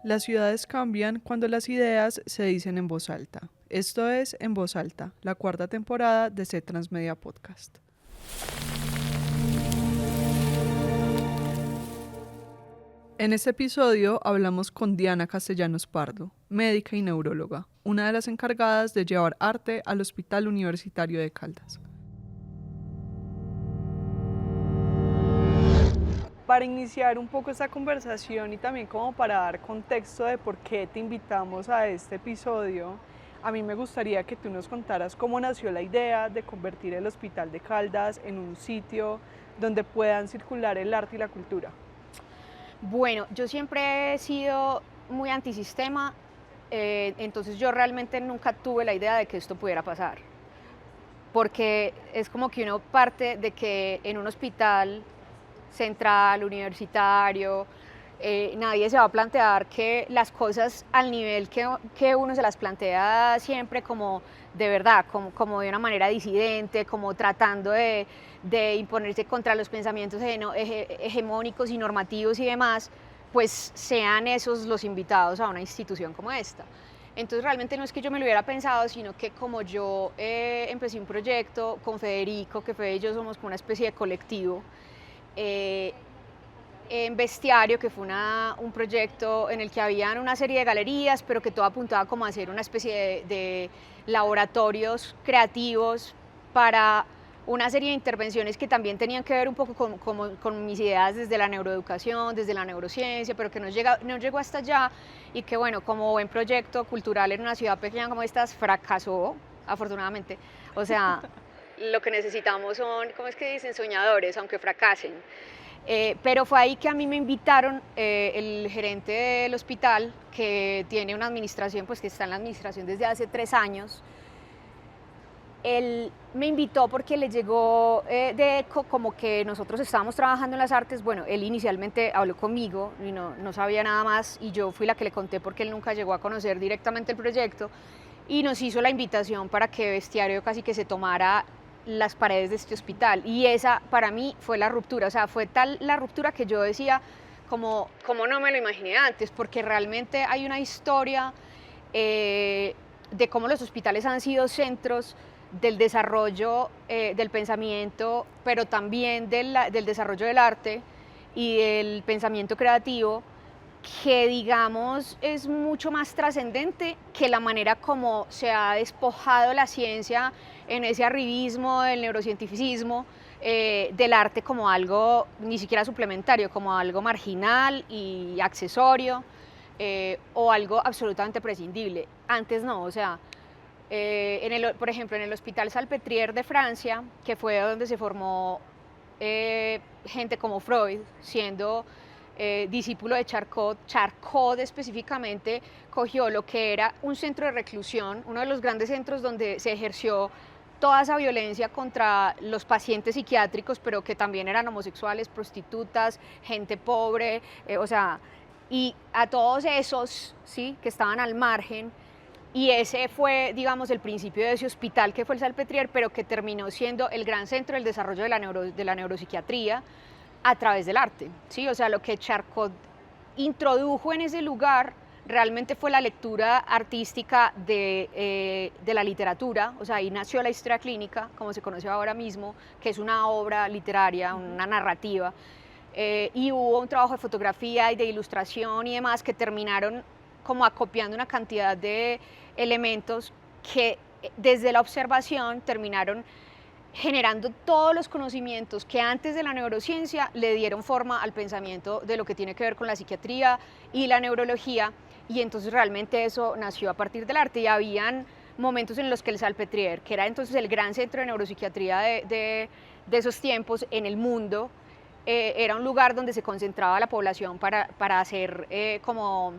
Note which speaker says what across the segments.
Speaker 1: Las ciudades cambian cuando las ideas se dicen en voz alta. Esto es En Voz Alta, la cuarta temporada de C Transmedia Podcast. En este episodio hablamos con Diana Castellanos Pardo, médica y neuróloga, una de las encargadas de llevar arte al Hospital Universitario de Caldas. Para iniciar un poco esta conversación y también como para dar contexto de por qué te invitamos a este episodio, a mí me gustaría que tú nos contaras cómo nació la idea de convertir el Hospital de Caldas en un sitio donde puedan circular el arte y la cultura.
Speaker 2: Bueno, yo siempre he sido muy antisistema, entonces yo realmente nunca tuve la idea de que esto pudiera pasar, porque es como que uno parte de que en un hospital central, universitario, nadie se va a plantear que las cosas al nivel que uno se las plantea siempre como de verdad, como de una manera disidente, como tratando de imponerse contra los pensamientos hegemónicos y normativos y demás, pues sean esos los invitados a una institución como esta. Entonces realmente no es que yo me lo hubiera pensado, sino que como yo empecé un proyecto con Federico, que Fede y yo somos como una especie de colectivo, en Bestiario, que fue un proyecto en el que habían una serie de galerías, pero que todo apuntaba como a hacer una especie de laboratorios creativos para una serie de intervenciones que también tenían que ver un poco con mis ideas desde la neuroeducación, desde la neurociencia, pero que no llegó hasta allá y que bueno, como buen proyecto cultural en una ciudad pequeña como esta, fracasó, afortunadamente. O sea, lo que necesitamos son, ¿cómo es que dicen? Soñadores, aunque fracasen. Pero fue ahí que a mí me invitaron el gerente del hospital, que tiene una administración, pues que está en la administración desde hace 3 años. Él me invitó porque le llegó de ECO como que nosotros estábamos trabajando en las artes. Bueno, él inicialmente habló conmigo y no sabía nada más, y yo fui la que le conté porque él nunca llegó a conocer directamente el proyecto, y nos hizo la invitación para que Bestiario casi que se tomara las paredes de este hospital, y esa para mí fue la ruptura. O sea, fue tal la ruptura que yo decía como no me lo imaginé antes, porque realmente hay una historia de cómo los hospitales han sido centros del desarrollo del pensamiento, pero también del desarrollo del arte y del pensamiento creativo, que digamos es mucho más trascendente que la manera como se ha despojado la ciencia en ese arribismo del neurocientificismo, del arte como algo ni siquiera suplementario, como algo marginal y accesorio, o algo absolutamente prescindible. Antes no, o sea, por ejemplo, en el Hospital Salpêtrière de Francia, que fue donde se formó gente como Freud, siendo discípulo de Charcot. Charcot específicamente cogió lo que era un centro de reclusión, uno de los grandes centros donde se ejerció toda esa violencia contra los pacientes psiquiátricos, pero que también eran homosexuales, prostitutas, gente pobre, o sea, y a todos esos, ¿sí?, que estaban al margen. Y ese fue, digamos, el principio de ese hospital, que fue el Salpêtrière, pero que terminó siendo el gran centro del desarrollo de la neuropsiquiatría a través del arte, ¿sí? O sea, lo que Charcot introdujo en ese lugar realmente fue la lectura artística de la literatura. O sea, ahí nació la historia clínica, como se conoce ahora mismo, que es una obra literaria, una narrativa, y hubo un trabajo de fotografía y de ilustración y demás que terminaron como acopiando una cantidad de elementos que desde la observación terminaron generando todos los conocimientos que antes de la neurociencia le dieron forma al pensamiento de lo que tiene que ver con la psiquiatría y la neurología. Y entonces realmente eso nació a partir del arte, y habían momentos en los que el Salpêtrière, que era entonces el gran centro de neuropsiquiatría de esos tiempos en el mundo, era un lugar donde se concentraba la población para hacer como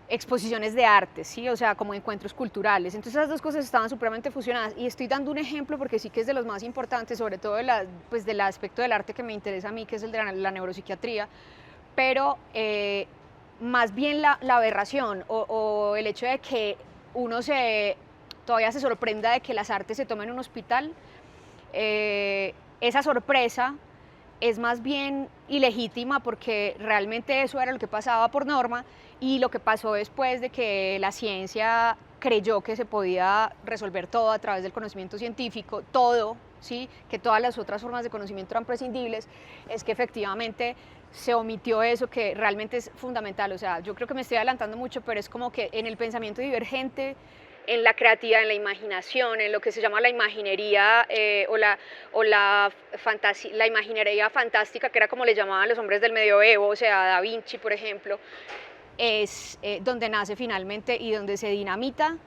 Speaker 2: exposiciones de arte, ¿sí? O sea, como encuentros culturales. Entonces esas dos cosas estaban supremamente fusionadas, y estoy dando un ejemplo porque sí que es de los más importantes, sobre todo pues del aspecto del arte que me interesa a mí, que es el de la neuropsiquiatría, pero más bien la aberración o el hecho de que uno todavía se sorprenda de que las artes se tomen en un hospital, esa sorpresa es más bien ilegítima porque realmente eso era lo que pasaba por norma y lo que pasó después de que la ciencia creyó que se podía resolver todo a través del conocimiento científico, todo, ¿sí? Que todas las otras formas de conocimiento eran prescindibles, es que efectivamente se omitió eso que realmente es fundamental. O sea, yo creo que me estoy adelantando mucho, pero es como que en el pensamiento divergente, en la creatividad, en la imaginación, en lo que se llama la imaginería la imaginería fantástica, que era como le llamaban los hombres del medioevo, o sea, Da Vinci, por ejemplo, es donde nace finalmente y donde se dinamita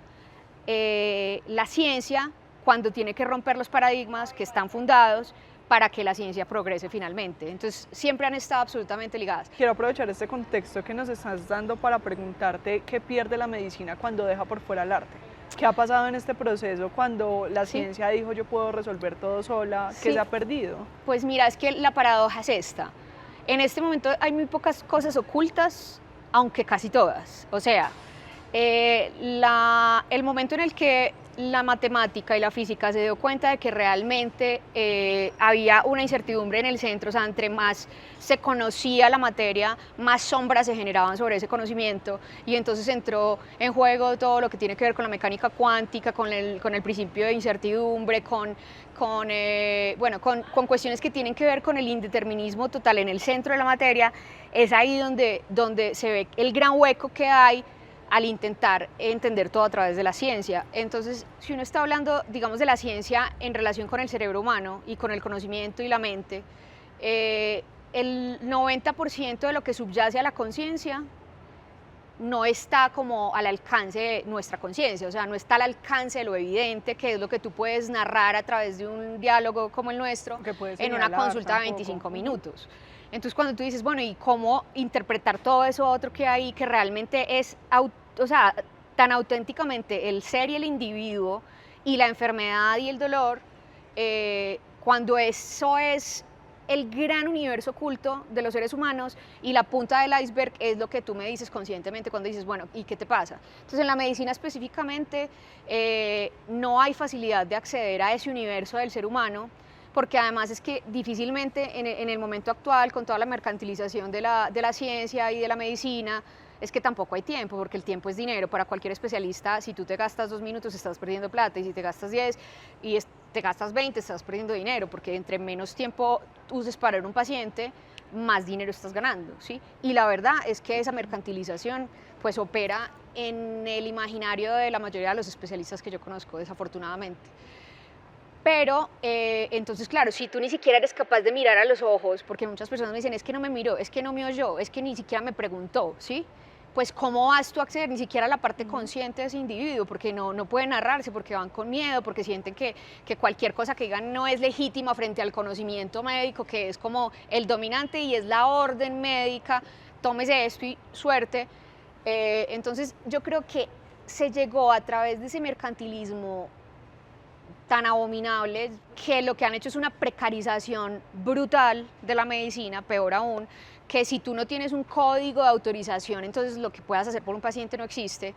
Speaker 2: la ciencia cuando tiene que romper los paradigmas que están fundados para que la ciencia progrese finalmente. Entonces, siempre han estado absolutamente ligadas.
Speaker 1: Quiero aprovechar este contexto que nos estás dando para preguntarte qué pierde la medicina cuando deja por fuera el arte. ¿Qué ha pasado en este proceso cuando la ciencia dijo yo puedo resolver todo sola? ¿Qué se ha perdido?
Speaker 2: Pues mira, es que la paradoja es esta. En este momento hay muy pocas cosas ocultas, aunque casi todas. O sea, el momento en el que la matemática y la física se dio cuenta de que realmente había una incertidumbre en el centro, o sea, entre más se conocía la materia, más sombras se generaban sobre ese conocimiento, y entonces entró en juego todo lo que tiene que ver con la mecánica cuántica, con el principio de incertidumbre, con cuestiones que tienen que ver con el indeterminismo total en el centro de la materia. Es ahí donde se ve el gran hueco que hay al intentar entender todo a través de la ciencia. Entonces, si uno está hablando, digamos, de la ciencia en relación con el cerebro humano y con el conocimiento y la mente, el 90% de lo que subyace a la conciencia no está como al alcance de nuestra conciencia, o sea, no está al alcance de lo evidente, que es lo que tú puedes narrar a través de un diálogo como el nuestro en una consulta de 25 minutos. Entonces, cuando tú dices, bueno, ¿y cómo interpretar todo eso otro que hay, que realmente es, o sea, tan auténticamente el ser y el individuo y la enfermedad y el dolor, cuando eso es el gran universo oculto de los seres humanos y la punta del iceberg es lo que tú me dices conscientemente cuando dices, bueno, ¿y qué te pasa? Entonces, en la medicina específicamente no hay facilidad de acceder a ese universo del ser humano, porque además es que difícilmente en el momento actual, con toda la mercantilización de la ciencia y de la medicina, es que tampoco hay tiempo, porque el tiempo es dinero para cualquier especialista. Si tú te gastas 2 minutos estás perdiendo plata, y si te gastas 10 y te gastas 20 estás perdiendo dinero, porque entre menos tiempo uses para ver un paciente, más dinero estás ganando, ¿sí? Y la verdad es que esa mercantilización pues opera en el imaginario de la mayoría de los especialistas que yo conozco, desafortunadamente. Pero entonces, claro, si tú ni siquiera eres capaz de mirar a los ojos, porque muchas personas me dicen, es que no me miró, es que no me oyó, es que ni siquiera me preguntó, ¿sí? Pues ¿cómo vas tú a acceder ni siquiera a la parte consciente de ese individuo? Porque no puede narrarse, porque van con miedo, porque sienten que cualquier cosa que digan no es legítima frente al conocimiento médico, que es como el dominante y es la orden médica, tómese esto y suerte. Entonces yo creo que se llegó a través de ese mercantilismo tan abominables, que lo que han hecho es una precarización brutal de la medicina, peor aún, que si tú no tienes un código de autorización, entonces lo que puedas hacer por un paciente no existe.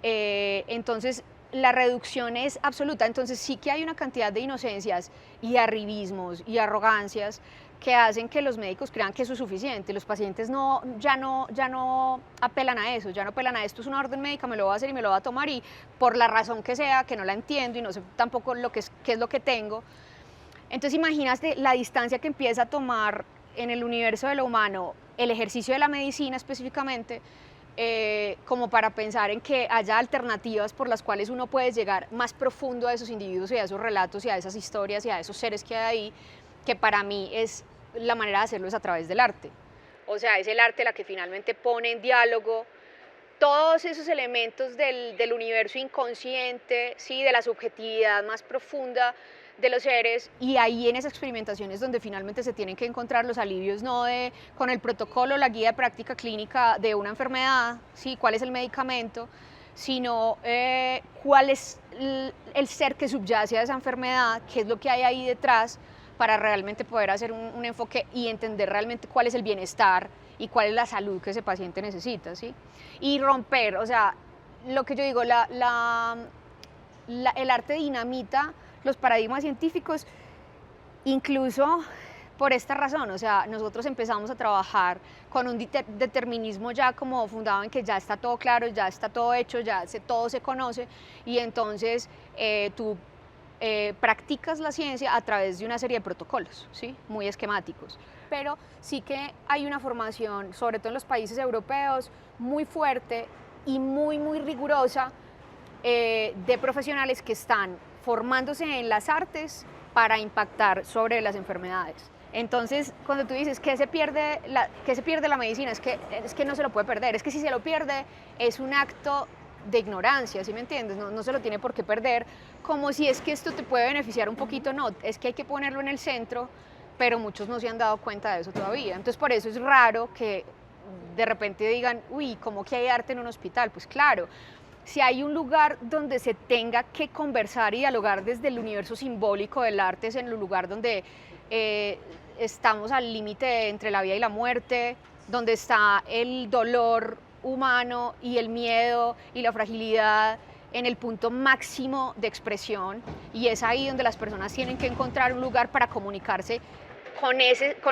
Speaker 2: Entonces la reducción es absoluta. Entonces sí que hay una cantidad de inocencias y arribismos y arrogancias que hacen que los médicos crean que eso es suficiente. Los pacientes ya no apelan a eso, ya no apelan a esto es una orden médica, me lo voy a hacer y me lo voy a tomar, y por la razón que sea, que no la entiendo y no sé tampoco qué es lo que tengo. Entonces imagínate la distancia que empieza a tomar en el universo de lo humano el ejercicio de la medicina específicamente, como para pensar en que haya alternativas por las cuales uno puede llegar más profundo a esos individuos y a esos relatos y a esas historias y a esos seres que hay ahí, que para mí es la manera de hacerlo es a través del arte. O sea, es el arte la que finalmente pone en diálogo todos esos elementos del universo inconsciente, ¿sí? De la subjetividad más profunda de los seres, y ahí en esas experimentaciones donde finalmente se tienen que encontrar los alivios, no con el protocolo, la guía de práctica clínica de una enfermedad, ¿sí? Cuál es el medicamento, sino cuál es el ser que subyace a esa enfermedad, qué es lo que hay ahí detrás, para realmente poder hacer un enfoque y entender realmente cuál es el bienestar y cuál es la salud que ese paciente necesita, ¿sí? Y romper, o sea, lo que yo digo, el arte dinamita los paradigmas científicos, incluso por esta razón, o sea, nosotros empezamos a trabajar con un determinismo ya como fundado en que ya está todo claro, ya está todo hecho, todo se conoce, y entonces tú practicas la ciencia a través de una serie de protocolos, ¿sí? Muy esquemáticos. Pero sí que hay una formación, sobre todo en los países europeos, muy fuerte y muy rigurosa de profesionales que están formándose en las artes para impactar sobre las enfermedades. Entonces, cuando tú dices que se pierde la medicina, es que no se lo puede perder, es que si se lo pierde es un acto de ignorancia, ¿sí me entiendes? No se lo tiene por qué perder, como si es que esto te puede beneficiar un poquito, no, es que hay que ponerlo en el centro, pero muchos no se han dado cuenta de eso todavía. Entonces, por eso es raro que de repente digan, uy, ¿cómo que hay arte en un hospital? Pues claro, si hay un lugar donde se tenga que conversar y dialogar desde el universo simbólico del arte, es en el lugar donde estamos al límite entre la vida y la muerte, donde está el dolor humano y el miedo y la fragilidad en el punto máximo de expresión, y es ahí donde las personas tienen que encontrar un lugar para comunicarse con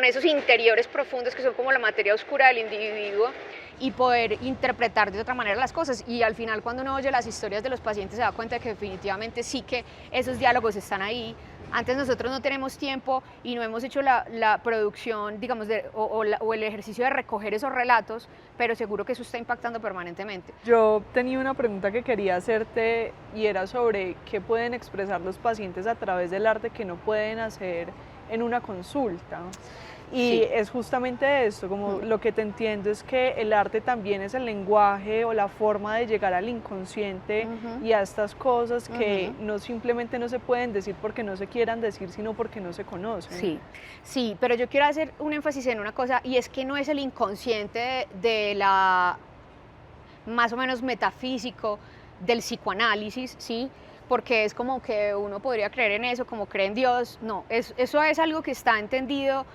Speaker 2: esos interiores profundos que son como la materia oscura del individuo, y poder interpretar de otra manera las cosas. Y al final, cuando uno oye las historias de los pacientes, se da cuenta de que definitivamente sí que esos diálogos están ahí. Antes nosotros no tenemos tiempo y no hemos hecho la producción, digamos, o el ejercicio de recoger esos relatos, pero seguro que eso está impactando permanentemente.
Speaker 1: Yo tenía una pregunta que quería hacerte, y era sobre qué pueden expresar los pacientes a través del arte que no pueden hacer en una consulta. Y
Speaker 2: Sí.
Speaker 1: es justamente esto, como lo que te entiendo es que el arte también es el lenguaje o la forma de llegar al inconsciente y a estas cosas que no simplemente no se pueden decir porque no se quieran decir, sino porque no se conocen.
Speaker 2: Sí, pero yo quiero hacer un énfasis en una cosa, y es que no es el inconsciente de la más o menos metafísico del psicoanálisis, ¿sí? Porque es como que uno podría creer en eso, como cree en Dios. No, eso es algo que está entendido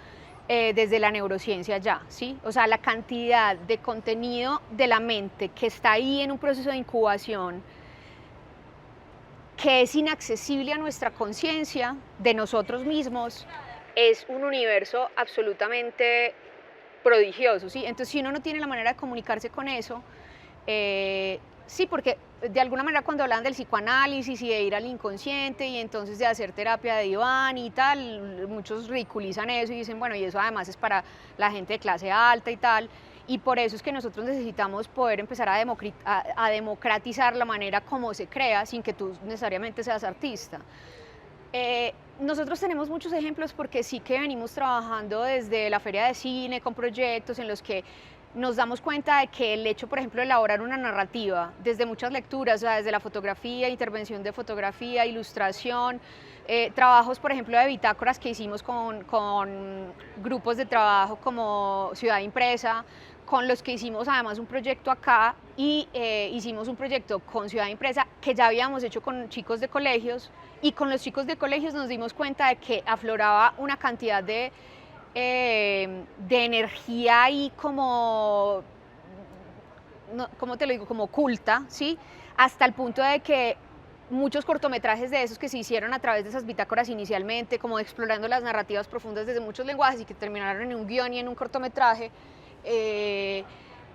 Speaker 2: desde la neurociencia ya, ¿sí? O sea, la cantidad de contenido de la mente que está ahí en un proceso de incubación, que es inaccesible a nuestra conciencia de nosotros mismos, es un universo absolutamente prodigioso, ¿sí? Entonces, si uno no tiene la manera de comunicarse con eso, sí, porque de alguna manera cuando hablan del psicoanálisis y de ir al inconsciente y entonces de hacer terapia de diván y tal, muchos ridiculizan eso y dicen, bueno, y eso además es para la gente de clase alta y tal, y por eso es que nosotros necesitamos poder empezar a democratizar la manera como se crea sin que tú necesariamente seas artista. Nosotros tenemos muchos ejemplos porque sí que venimos trabajando desde la feria de cine con proyectos en los que nos damos cuenta de que el hecho, por ejemplo, de elaborar una narrativa desde muchas lecturas, o sea, desde la fotografía, intervención de fotografía, ilustración, trabajos, por ejemplo, de bitácoras que hicimos con grupos de trabajo como Ciudad Impresa, con los que hicimos además un proyecto acá, y hicimos un proyecto con Ciudad Impresa que ya habíamos hecho con chicos de colegios, y con los chicos de colegios nos dimos cuenta de que afloraba una cantidad de energía ahí como, no, ¿cómo te lo digo? Como oculta, ¿sí? Hasta el punto de que muchos cortometrajes de esos que se hicieron a través de esas bitácoras inicialmente, como explorando las narrativas profundas desde muchos lenguajes y que terminaron en un guión y en un cortometraje,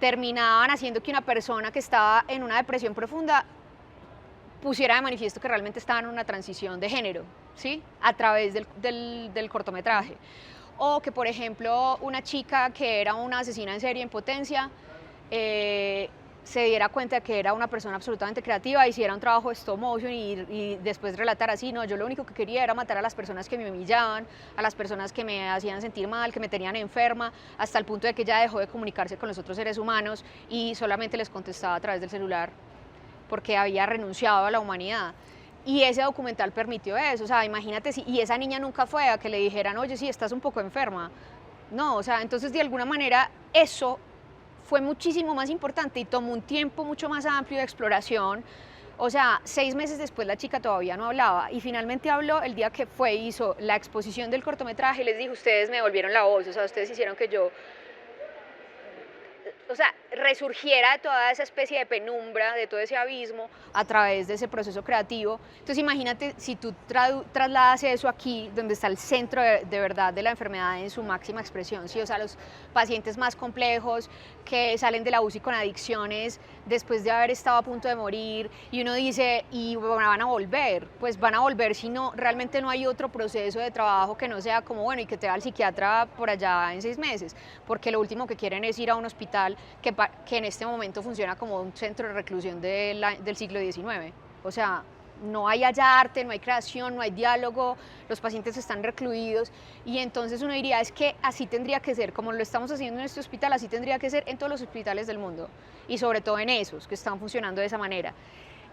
Speaker 2: terminaban haciendo que una persona que estaba en una depresión profunda pusiera de manifiesto que realmente estaba en una transición de género, ¿sí? A través del cortometraje. O que, por ejemplo, una chica que era una asesina en serie en potencia se diera cuenta de que era una persona absolutamente creativa, hiciera un trabajo de stop motion y después relatara así, no, yo lo único que quería era matar a las personas que me humillaban, a las personas que me hacían sentir mal, que me tenían enferma, hasta el punto de que ella dejó de comunicarse con los otros seres humanos y solamente les contestaba a través del celular porque había renunciado a la humanidad. Y ese documental permitió eso, o sea, imagínate, y esa niña nunca fue a que le dijeran, oye, sí, estás un poco enferma. No, o sea, entonces de alguna manera eso fue muchísimo más importante y tomó un tiempo mucho más amplio de exploración. O sea, 6 meses después la chica todavía no hablaba y finalmente habló el día que fue, hizo la exposición del cortometraje y les dijo, ustedes me devolvieron la voz, o sea, ustedes hicieron que yo o sea, resurgiera de toda esa especie de penumbra, de todo ese abismo, a través de ese proceso creativo. Entonces imagínate si tú trasladas eso aquí, donde está el centro de verdad de la enfermedad en su máxima expresión, ¿sí? O sea, los pacientes más complejos que salen de la UCI con adicciones después de haber estado a punto de morir, y uno dice, ¿y van a volver? Pues van a volver si no, realmente no hay otro proceso de trabajo que no sea como, bueno, y que te va al psiquiatra por allá en 6 meses, porque lo último que quieren es ir a un hospital que en este momento funciona como un centro de reclusión del siglo XIX. O sea, no hay allá arte, no hay creación, no hay diálogo, los pacientes están recluidos, y entonces uno diría, es que así tendría que ser, como lo estamos haciendo en este hospital, así tendría que ser en todos los hospitales del mundo, y sobre todo en esos que están funcionando de esa manera.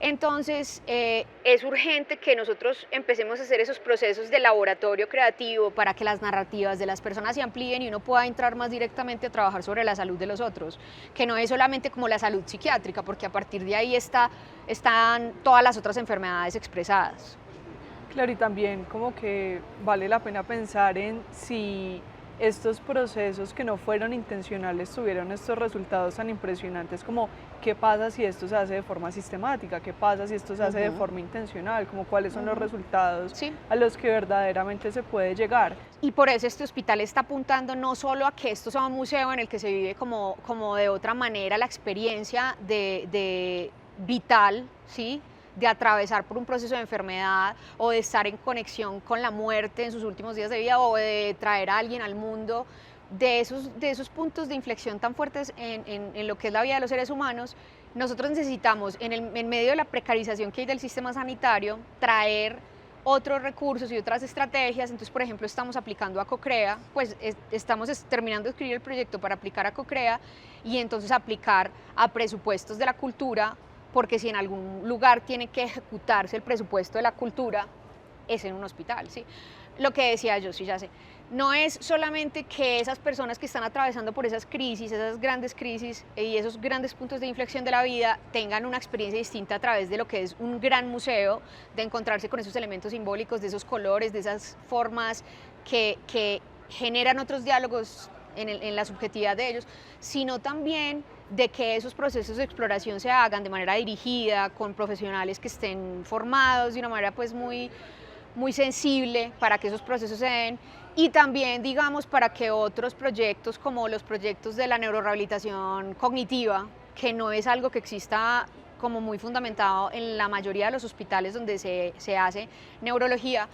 Speaker 2: Entonces, es urgente que nosotros empecemos a hacer esos procesos de laboratorio creativo para que las narrativas de las personas se amplíen y uno pueda entrar más directamente a trabajar sobre la salud de los otros, que no es solamente como la salud psiquiátrica, porque a partir de ahí están todas las otras enfermedades expresadas.
Speaker 1: Claro, y también como que vale la pena pensar en si estos procesos que no fueron intencionales tuvieron estos resultados tan impresionantes, como qué pasa si esto se hace de forma sistemática, qué pasa si esto se hace de forma intencional, como cuáles son los resultados
Speaker 2: Sí.
Speaker 1: a los que verdaderamente se puede llegar.
Speaker 2: Y por eso este hospital está apuntando no solo a que esto sea un museo en el que se vive como de otra manera la experiencia de vital, ¿sí? De atravesar por un proceso de enfermedad o de estar en conexión con la muerte en sus últimos días de vida o de traer a alguien al mundo, de esos puntos de inflexión tan fuertes en lo que es la vida de los seres humanos. Nosotros necesitamos, en medio de la precarización que hay del sistema sanitario, traer otros recursos y otras estrategias. Entonces, por ejemplo, estamos aplicando a CoCrea, pues estamos terminando de escribir el proyecto para aplicar a CoCrea y entonces aplicar a presupuestos de la cultura, porque si en algún lugar tiene que ejecutarse el presupuesto de la cultura, es en un hospital, ¿sí? Lo que decía yo, sí, ya sé, no es solamente que esas personas que están atravesando por esas crisis, esas grandes crisis y esos grandes puntos de inflexión de la vida tengan una experiencia distinta a través de lo que es un gran museo, de encontrarse con esos elementos simbólicos, de esos colores, de esas formas que generan otros diálogos en la subjetividad de ellos, sino también de que esos procesos de exploración se hagan de manera dirigida, con profesionales que estén formados de una manera pues muy sensible para que esos procesos se den, y también, digamos, para que otros proyectos como los proyectos de la neurorehabilitación cognitiva, que no es algo que exista como muy fundamentado en la mayoría de los hospitales donde se hace neurología,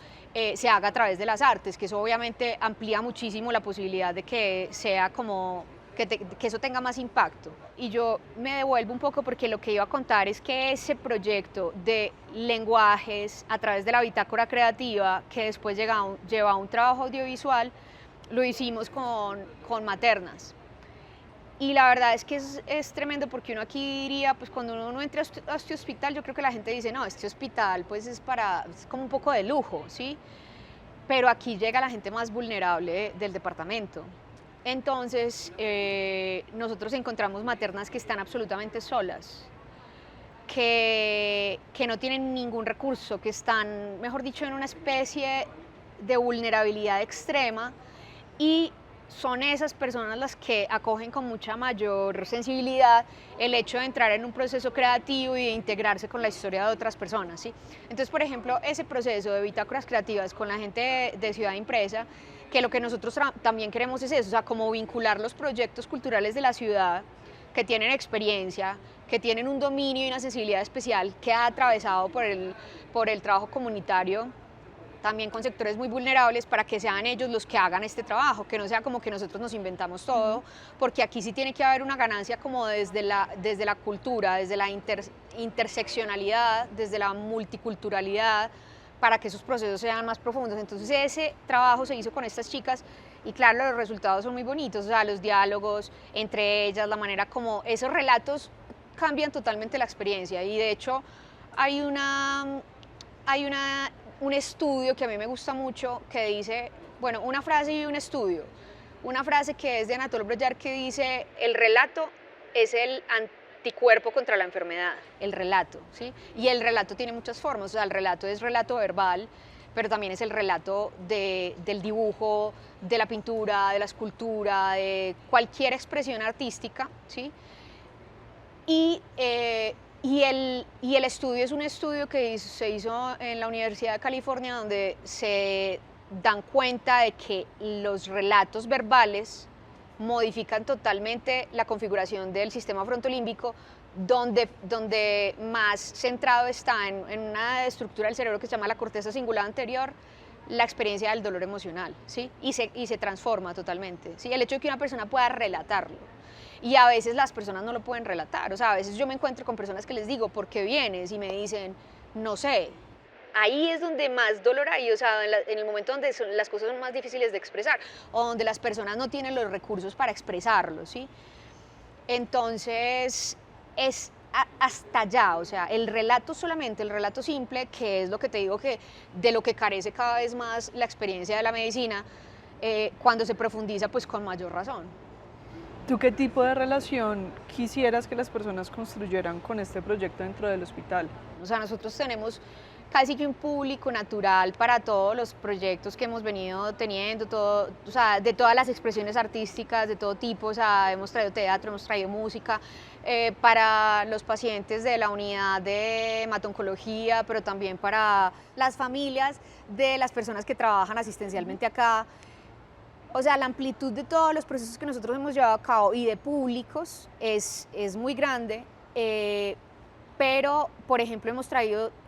Speaker 2: se haga a través de las artes, que eso obviamente amplía muchísimo la posibilidad de que sea como que eso tenga más impacto. Y yo me devuelvo un poco porque lo que iba a contar es que ese proyecto de lenguajes a través de la bitácora creativa, que después lleva a un trabajo audiovisual, lo hicimos con maternas. Y la verdad es que es tremendo, porque uno aquí diría, pues cuando uno entra a este hospital, yo creo que la gente dice, no, este hospital pues es como un poco de lujo, ¿sí? Pero aquí llega la gente más vulnerable del departamento. Entonces, nosotros encontramos maternas que están absolutamente solas, que no tienen ningún recurso, que están, mejor dicho, en una especie de vulnerabilidad extrema, y son esas personas las que acogen con mucha mayor sensibilidad el hecho de entrar en un proceso creativo y de integrarse con la historia de otras personas, ¿sí? Entonces, por ejemplo, ese proceso de bitácoras creativas con la gente de Ciudad Impresa, que lo que nosotros también queremos es eso, o sea, como vincular los proyectos culturales de la ciudad que tienen experiencia, que tienen un dominio y una sensibilidad especial, que ha atravesado por el trabajo comunitario, también con sectores muy vulnerables, para que sean ellos los que hagan este trabajo, que no sea como que nosotros nos inventamos todo, porque aquí sí tiene que haber una ganancia como desde la cultura, desde la interseccionalidad, desde la multiculturalidad, para que esos procesos sean más profundos. Entonces ese trabajo se hizo con estas chicas y claro, los resultados son muy bonitos, o sea, los diálogos entre ellas, la manera como esos relatos cambian totalmente la experiencia. Y de hecho hay un estudio que a mí me gusta mucho que dice, bueno, una frase y un estudio. Una frase que es de Anatole Breillat que dice, el relato es el anticuerpo contra la enfermedad, el relato, ¿sí? Y el relato tiene muchas formas, o sea, el relato es relato verbal, pero también es el relato del dibujo, de la pintura, de la escultura, de cualquier expresión artística, ¿sí? Y el estudio es un estudio que se hizo en la Universidad de California, donde se dan cuenta de que los relatos verbales modifican totalmente la configuración del sistema frontolímbico, donde más centrado está en una estructura del cerebro que se llama la corteza cingulada anterior, la experiencia del dolor emocional, ¿sí? Y se transforma totalmente, ¿sí? El hecho de que una persona pueda relatarlo. Y a veces las personas no lo pueden relatar, o sea, a veces yo me encuentro con personas que les digo, ¿por qué vienes? Y me dicen, no sé. Ahí es donde más dolor hay, o sea, en el momento donde las cosas son más difíciles de expresar, o donde las personas no tienen los recursos para expresarlo, ¿sí? Entonces, es hasta allá, o sea, el relato solamente, el relato simple, que es lo que te digo que de lo que carece cada vez más la experiencia de la medicina, cuando se profundiza, pues con mayor razón.
Speaker 1: ¿Tú qué tipo de relación quisieras que las personas construyeran con este proyecto dentro del hospital?
Speaker 2: O sea, nosotros tenemos casi que un público natural para todos los proyectos que hemos venido teniendo, todo, o sea, de todas las expresiones artísticas, de todo tipo, o sea, hemos traído teatro, hemos traído música, para los pacientes de la unidad de hematoncología, pero también para las familias de las personas que trabajan asistencialmente acá. O sea, la amplitud de todos los procesos que nosotros hemos llevado a cabo y de públicos es muy grande, pero, por ejemplo,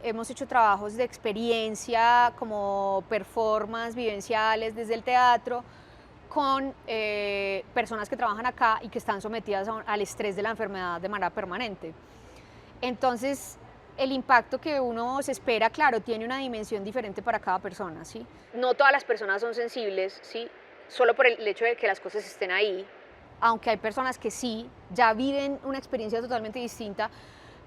Speaker 2: hemos hecho trabajos de experiencia como performance vivenciales desde el teatro con personas que trabajan acá y que están sometidas al estrés de la enfermedad de manera permanente. Entonces, el impacto que uno se espera, claro, tiene una dimensión diferente para cada persona, ¿sí? No todas las personas son sensibles, ¿sí? Solo por el hecho de que las cosas estén ahí, aunque hay personas que sí, ya viven una experiencia totalmente distinta,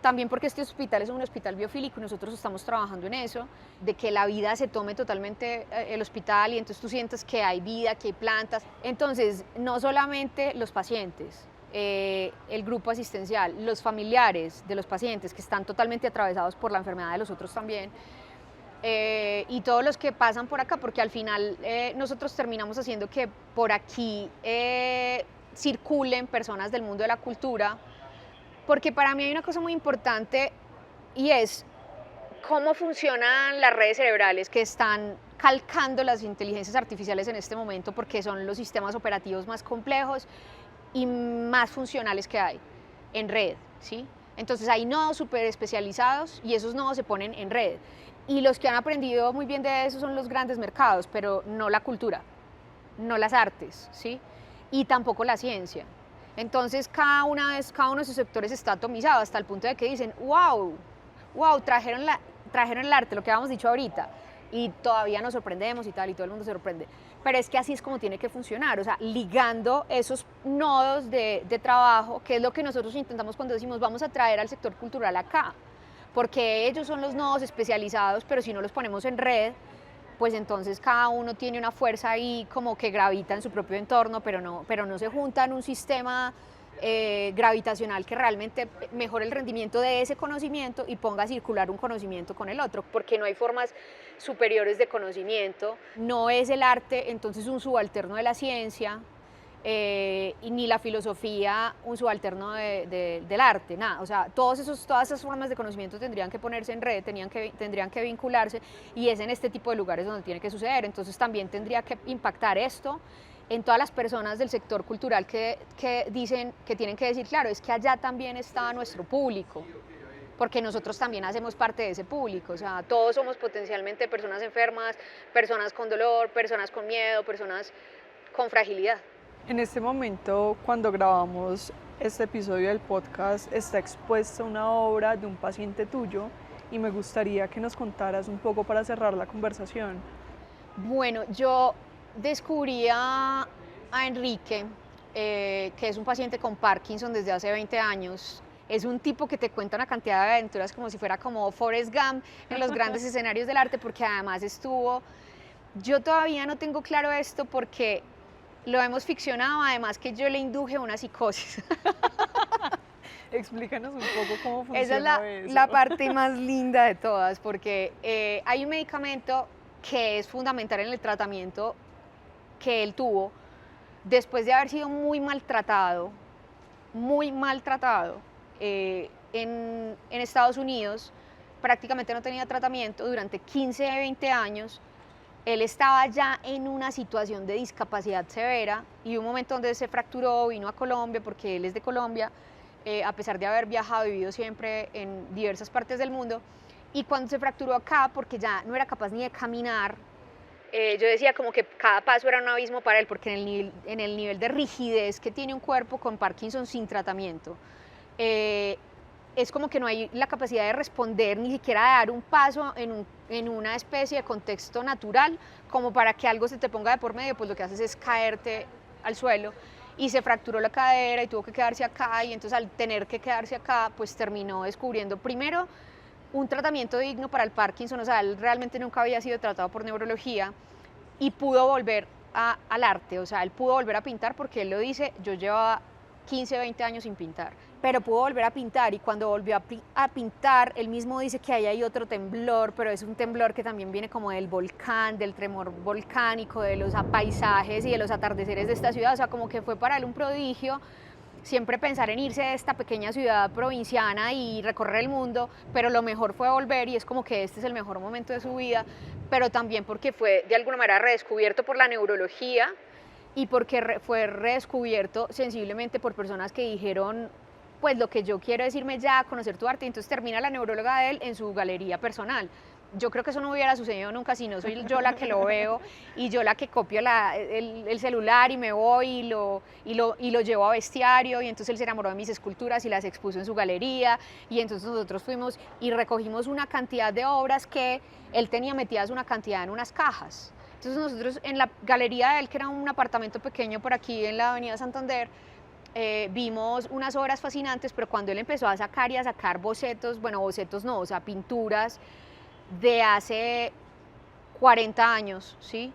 Speaker 2: también porque este hospital es un hospital biofílico y nosotros estamos trabajando en eso, de que la vida se tome totalmente el hospital y entonces tú sientes que hay vida, que hay plantas. Entonces, no solamente los pacientes, el grupo asistencial, los familiares de los pacientes que están totalmente atravesados por la enfermedad de los otros también, y todos los que pasan por acá, porque al final nosotros terminamos haciendo que por aquí circulen personas del mundo de la cultura, porque para mí hay una cosa muy importante y es cómo funcionan las redes cerebrales que están calcando las inteligencias artificiales en este momento, porque son los sistemas operativos más complejos y más funcionales que hay en red, ¿sí? Entonces hay nodos súper especializados y esos nodos se ponen en red. Y los que han aprendido muy bien de eso son los grandes mercados, pero no la cultura, no las artes, ¿sí? Y tampoco la ciencia. Entonces cada uno de esos sectores está atomizado hasta el punto de que dicen, wow, trajeron el arte, lo que habíamos dicho ahorita, y todavía nos sorprendemos y tal, y todo el mundo se sorprende. Pero es que así es como tiene que funcionar, o sea, ligando esos nodos de trabajo, que es lo que nosotros intentamos cuando decimos vamos a traer al sector cultural acá, porque ellos son los nodos especializados, pero si no los ponemos en red, pues entonces cada uno tiene una fuerza ahí como que gravita en su propio entorno, pero no se junta en un sistema gravitacional que realmente mejore el rendimiento de ese conocimiento y ponga a circular un conocimiento con el otro, porque no hay formas superiores de conocimiento, no es el arte entonces un subalterno de la ciencia, y ni la filosofía un subalterno del arte, nada, o sea, todas esas formas de conocimiento tendrían que ponerse en red, tendrían que vincularse, y es en este tipo de lugares donde tiene que suceder. Entonces también tendría que impactar esto en todas las personas del sector cultural que dicen, que tienen que decir, claro, es que allá también está nuestro público, porque nosotros también hacemos parte de ese público, o sea, todos somos potencialmente personas enfermas, personas con dolor, personas con miedo, personas con fragilidad.
Speaker 1: En este momento, cuando grabamos este episodio del podcast, está expuesta una obra de un paciente tuyo y me gustaría que nos contaras un poco para cerrar la conversación.
Speaker 2: Bueno, yo descubrí a Enrique, que es un paciente con Parkinson desde hace 20 años. Es un tipo que te cuenta una cantidad de aventuras como si fuera como Forrest Gump en los grandes escenarios del arte, porque además yo todavía no tengo claro esto porque lo hemos ficcionado, además que yo le induje una psicosis.
Speaker 1: Explícanos un poco cómo funciona
Speaker 2: Esa es
Speaker 1: eso.
Speaker 2: la parte más linda de todas, porque hay un medicamento que es fundamental en el tratamiento que él tuvo, después de haber sido muy maltratado en Estados Unidos, prácticamente no tenía tratamiento durante 15 a 20 años. Él estaba ya en una situación de discapacidad severa y un momento donde se fracturó, vino a Colombia porque él es de Colombia, a pesar de haber viajado y vivido siempre en diversas partes del mundo. Y cuando se fracturó acá, porque ya no era capaz ni de caminar, yo decía como que cada paso era un abismo para él, porque en el nivel de rigidez que tiene un cuerpo con Parkinson sin tratamiento, es como que no hay la capacidad de responder, ni siquiera de dar un paso en una especie de contexto natural, como para que algo se te ponga de por medio, pues lo que haces es caerte al suelo, y se fracturó la cadera y tuvo que quedarse acá, y entonces al tener que quedarse acá, pues terminó descubriendo primero un tratamiento digno para el Parkinson, o sea, él realmente nunca había sido tratado por neurología, y pudo volver al arte, o sea, él pudo volver a pintar porque él lo dice, yo llevaba 15, 20 años sin pintar, pero pudo volver a pintar, y cuando volvió a pintar, él mismo dice que ahí hay otro temblor, pero es un temblor que también viene como del volcán, del tremor volcánico, de los paisajes y de los atardeceres de esta ciudad, o sea, como que fue para él un prodigio siempre pensar en irse de esta pequeña ciudad provinciana y recorrer el mundo, pero lo mejor fue volver, y es como que este es el mejor momento de su vida, pero también porque fue de alguna manera redescubierto por la neurología y porque fue redescubierto sensiblemente por personas que dijeron, pues lo que yo quiero es irme ya a conocer tu arte, y entonces termina la neuróloga de él en su galería personal. Yo creo que eso no hubiera sucedido nunca si no soy yo la que lo veo y yo la que copio el celular y me voy y lo llevo a bestiario, y entonces él se enamoró de mis esculturas y las expuso en su galería, y entonces nosotros fuimos y recogimos una cantidad de obras que él tenía metidas una cantidad en unas cajas. Entonces nosotros en la galería de él, que era un apartamento pequeño por aquí en la avenida Santander, vimos unas obras fascinantes, pero cuando él empezó a sacar y a sacar bocetos, bueno, bocetos no, o sea, pinturas de hace 40 años, ¿sí?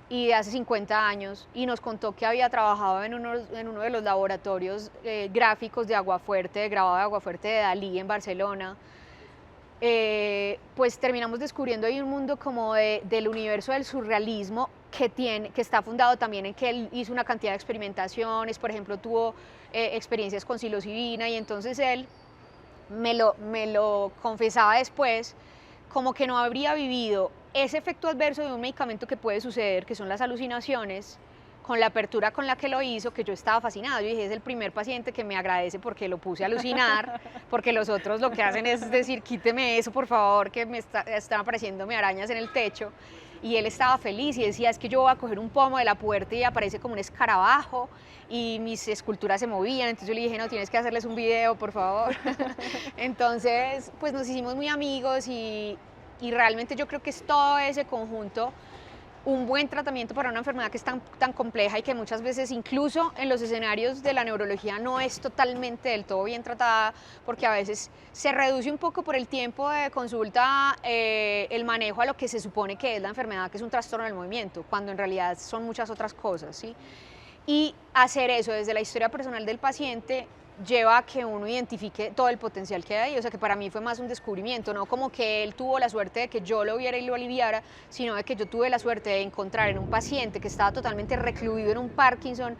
Speaker 2: Y de hace 50 años, y nos contó que había trabajado en uno de los laboratorios gráficos de Aguafuerte, de grabado de Aguafuerte de Dalí en Barcelona. Pues terminamos descubriendo ahí un mundo como del universo del surrealismo que está fundado también en que él hizo una cantidad de experimentaciones, por ejemplo tuvo experiencias con psilocibina, y entonces él me lo confesaba después, como que no habría vivido ese efecto adverso de un medicamento que puede suceder, que son las alucinaciones, con la apertura con la que lo hizo, que yo estaba fascinada. Yo dije, es el primer paciente que me agradece porque lo puse a alucinar, porque los otros lo que hacen es decir, quíteme eso, por favor, que están apareciéndome arañas en el techo. Y él estaba feliz y decía, es que yo voy a coger un pomo de la puerta y aparece como un escarabajo, y mis esculturas se movían. Entonces yo le dije, no, tienes que hacerles un video, por favor. Entonces, pues nos hicimos muy amigos, y realmente yo creo que es todo ese conjunto, un buen tratamiento para una enfermedad que es tan compleja y que muchas veces incluso en los escenarios de la neurología no es totalmente del todo bien tratada, porque a veces se reduce un poco por el tiempo de consulta el manejo a lo que se supone que es la enfermedad, que es un trastorno del movimiento, cuando en realidad son muchas otras cosas, ¿sí? Y hacer eso desde la historia personal del paciente lleva a que uno identifique todo el potencial que hay ahí, o sea que para mí fue más un descubrimiento, no como que él tuvo la suerte de que yo lo viera y lo aliviara, sino de que yo tuve la suerte de encontrar en un paciente que estaba totalmente recluido en un Parkinson,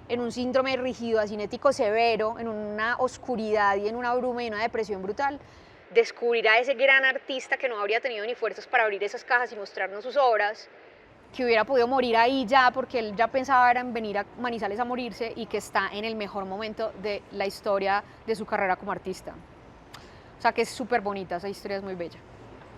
Speaker 2: en un síndrome rigido-acinético severo, en una oscuridad y en una bruma y una depresión brutal, descubrir a ese gran artista que no habría tenido ni fuerzas para abrir esas cajas y mostrarnos sus obras, que hubiera podido morir ahí ya, porque él ya pensaba era en venir a Manizales a morirse, y que está en el mejor momento de la historia de su carrera como artista. O sea que es súper bonita, esa historia es muy bella.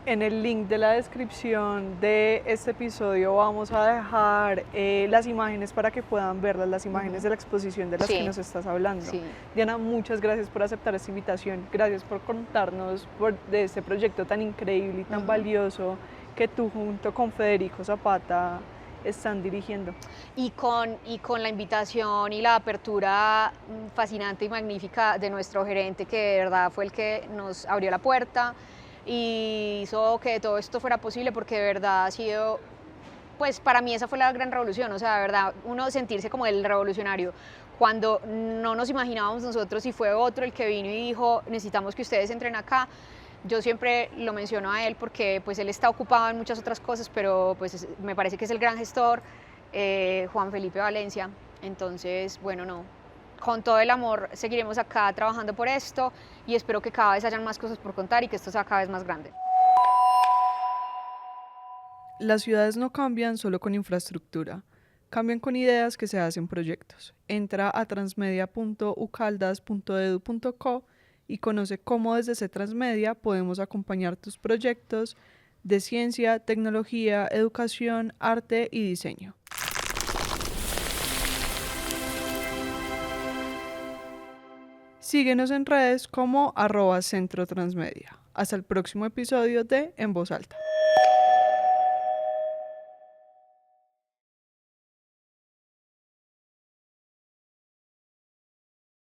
Speaker 1: En el link de la descripción de este episodio vamos a dejar las imágenes para que puedan verlas, las imágenes de la exposición de las que nos estás hablando.
Speaker 2: Sí.
Speaker 1: Diana, muchas gracias por aceptar esta invitación, gracias por contarnos de este proyecto tan increíble y tan valioso que tú junto con Federico Zapata están dirigiendo.
Speaker 2: Y con la invitación y la apertura fascinante y magnífica de nuestro gerente, que de verdad fue el que nos abrió la puerta y hizo que todo esto fuera posible, porque de verdad ha sido, pues para mí esa fue la gran revolución, o sea, de verdad, uno sentirse como el revolucionario, cuando no nos imaginábamos nosotros, y fue otro el que vino y dijo, necesitamos que ustedes entren acá. Yo siempre lo menciono a él porque pues él está ocupado en muchas otras cosas, pero pues me parece que es el gran gestor, Juan Felipe Valencia. Entonces, bueno, no, con todo el amor seguiremos acá trabajando por esto y espero que cada vez hayan más cosas por contar y que esto sea cada vez más grande.
Speaker 1: Las ciudades no cambian solo con infraestructura, cambian con ideas que se hacen proyectos. Entra a transmedia.ucaldas.edu.co y conoce cómo desde C-Transmedia podemos acompañar tus proyectos de ciencia, tecnología, educación, arte y diseño. Síguenos en redes como @centrotransmedia. Hasta el próximo episodio de En Voz Alta.